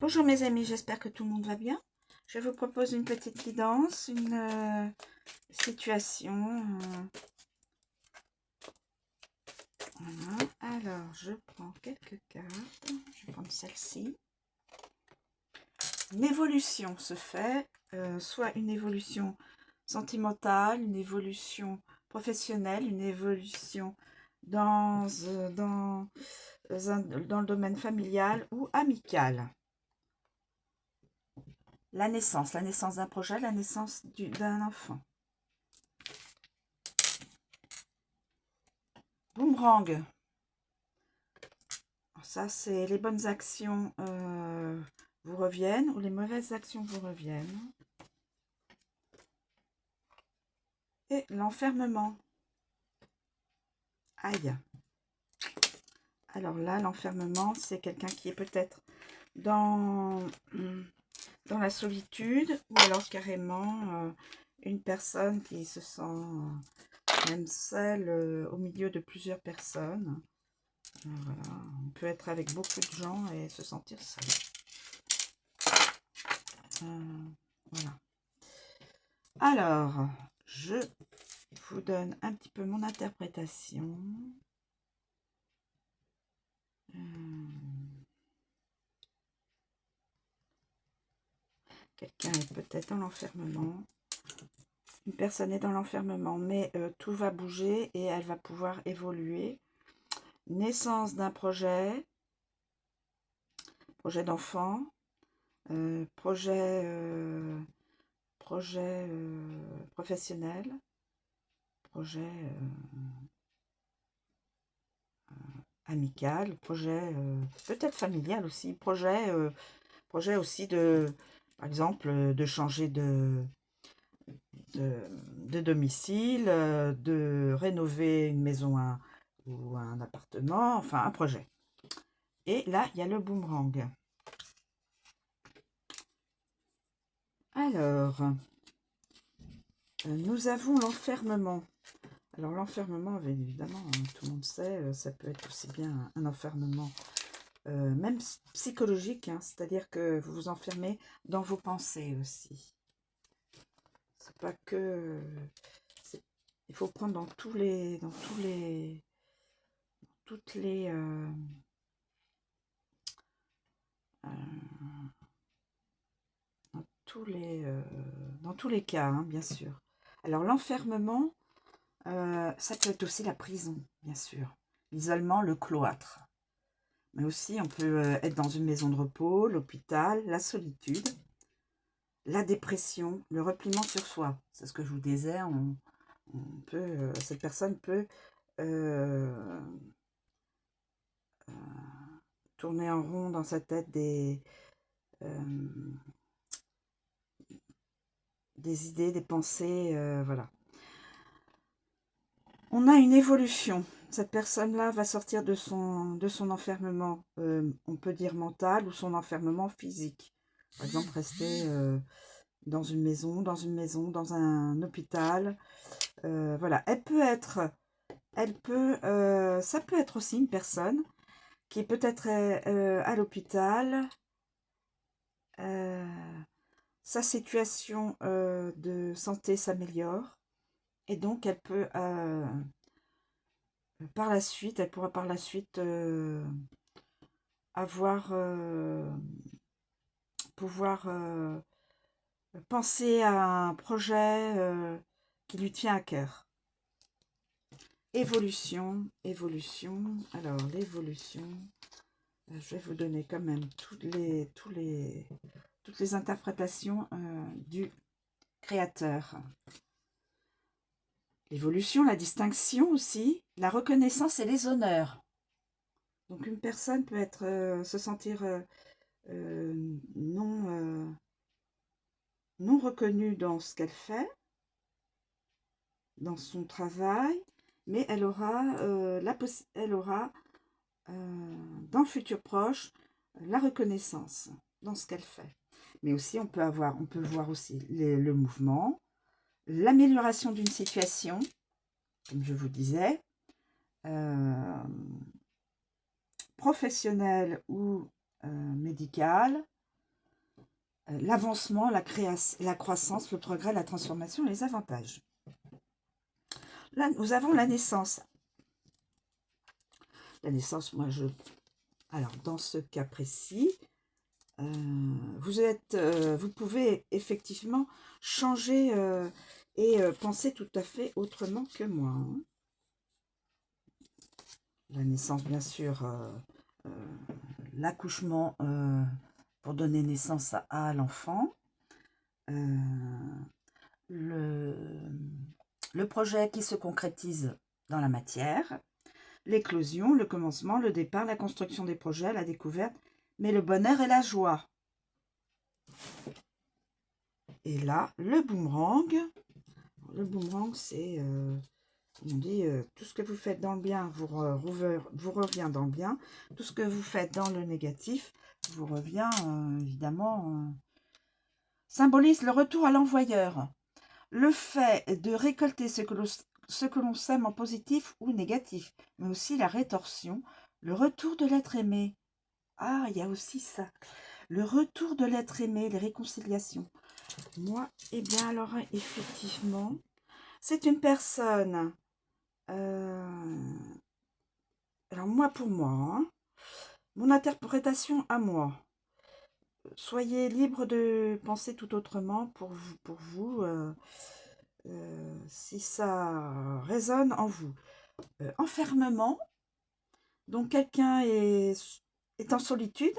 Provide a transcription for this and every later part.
Bonjour mes amis, j'espère que tout le monde va bien. Je vous propose une petite guidance, une situation. Voilà. Alors, je prends quelques cartes. Je vais prendre celle-ci. Une évolution se fait, soit une évolution sentimentale, une évolution professionnelle, une évolution dans le domaine familial ou amical. La naissance d'un projet, la naissance d'un enfant. Boomerang. Ça, c'est les bonnes actions vous reviennent ou les mauvaises actions vous reviennent. Et l'enfermement. Aïe. Alors là, l'enfermement, c'est quelqu'un qui est peut-être dans la solitude ou alors carrément une personne qui se sent même seule au milieu de plusieurs personnes. Voilà. On peut être avec beaucoup de gens et se sentir seul. Voilà. Alors, je vous donne un petit peu mon interprétation. Quelqu'un est peut-être dans l'enfermement. Une personne est dans l'enfermement, mais tout va bouger et elle va pouvoir évoluer. Naissance d'un projet d'enfant, projet professionnel, projet amical, projet peut-être familial aussi, projet aussi de, par exemple, de changer de domicile, de rénover une maison ou un appartement, enfin un projet. Et là, il y a le boomerang. Alors, nous avons l'enfermement. Alors l'enfermement, évidemment, tout le monde sait, ça peut être aussi bien un enfermement, même psychologique, hein, c'est-à-dire que vous vous enfermez dans vos pensées aussi. C'est pas que... il faut prendre dans toutes les dans tous les cas, hein, bien sûr. Alors l'enfermement, ça peut être aussi la prison, bien sûr. L'isolement, le cloître. Mais aussi, on peut être dans une maison de repos, l'hôpital, la solitude, la dépression, le repliement sur soi. C'est ce que je vous disais, cette personne peut tourner en rond dans sa tête des idées, des pensées, voilà. On a une évolution. Cette personne-là va sortir de son enfermement, on peut dire mental, ou son enfermement physique. Par exemple, rester dans une maison, dans un hôpital. Voilà, ça peut être aussi une personne qui est peut-être à l'hôpital. Sa situation de santé s'améliore. Et donc, elle pourra par la suite pouvoir penser à un projet qui lui tient à cœur. Évolution. Alors, l'évolution, je vais vous donner quand même toutes les interprétations du créateur. L'évolution, la distinction aussi, la reconnaissance et les honneurs. Donc une personne peut être se sentir non reconnue dans ce qu'elle fait, dans son travail, mais elle aura dans le futur proche la reconnaissance dans ce qu'elle fait. Mais aussi on peut voir aussi le mouvement, l'amélioration d'une situation, comme je vous disais, professionnelle ou médicale, l'avancement, la croissance, le progrès, la transformation, les avantages. Là, nous avons la naissance. La naissance, alors, dans ce cas précis, vous pouvez effectivement changer et penser tout à fait autrement que moi. Hein. La naissance, bien sûr, l'accouchement pour donner naissance à l'enfant. Le projet qui se concrétise dans la matière. L'éclosion, le commencement, le départ, la construction des projets, la découverte, mais le bonheur et la joie. Et là, le boomerang. Le boomerang, c'est, on dit, tout ce que vous faites dans le bien vous revient dans le bien. Tout ce que vous faites dans le négatif vous revient, évidemment, symbolise le retour à l'envoyeur. Le fait de récolter ce que l'on sème en positif ou négatif, mais aussi la rétorsion, le retour de l'être aimé. Ah, il y a aussi ça. Le retour de l'être aimé, les réconciliations. Moi, eh bien, alors, effectivement, c'est une personne... alors, moi, pour moi, hein, mon interprétation à moi. Soyez libre de penser tout autrement pour vous si ça résonne en vous. Enfermement, donc quelqu'un est en solitude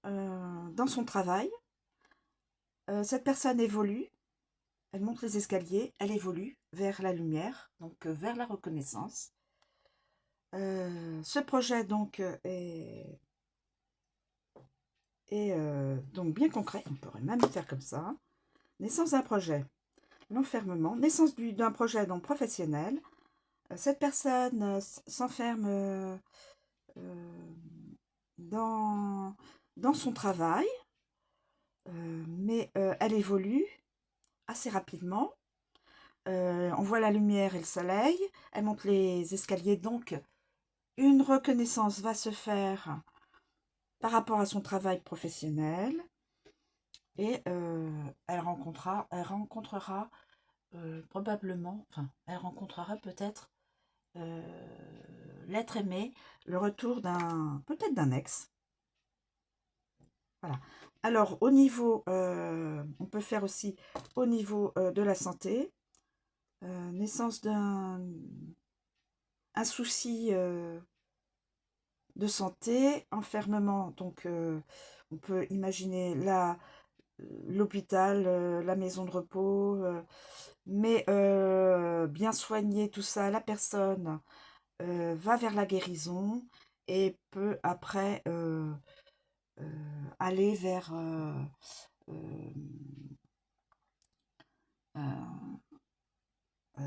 dans son travail. Cette personne évolue, elle monte les escaliers, elle évolue vers la lumière, donc vers la reconnaissance. Ce projet donc est donc bien concret, on pourrait même faire comme ça. Naissance d'un projet, l'enfermement, naissance d'un projet donc professionnel. Cette personne s'enferme dans son travail, mais elle évolue assez rapidement. On voit la lumière et le soleil, elle monte les escaliers, donc une reconnaissance va se faire par rapport à son travail professionnel et elle rencontrera probablement, enfin, elle rencontrera peut-être l'être aimé, le retour peut-être d'un ex. Voilà. Alors, au niveau, on peut faire aussi au niveau de la santé, naissance d'un souci de santé, enfermement, donc on peut imaginer l'hôpital, la maison de repos, mais bien soigner tout ça, la personne va vers la guérison et peut après aller vers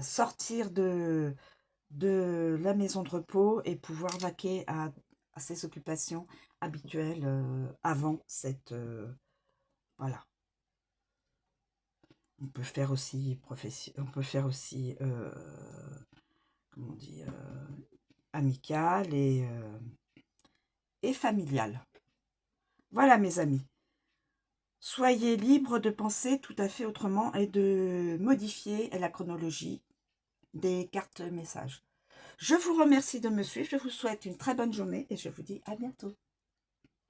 sortir de la maison de repos et pouvoir vaquer à ses occupations habituelles avant cette... voilà. On peut faire aussi comment on dit, amical et familial. Voilà mes amis. Soyez libres de penser tout à fait autrement et de modifier la chronologie des cartes messages. Je vous remercie de me suivre, je vous souhaite une très bonne journée et je vous dis à bientôt.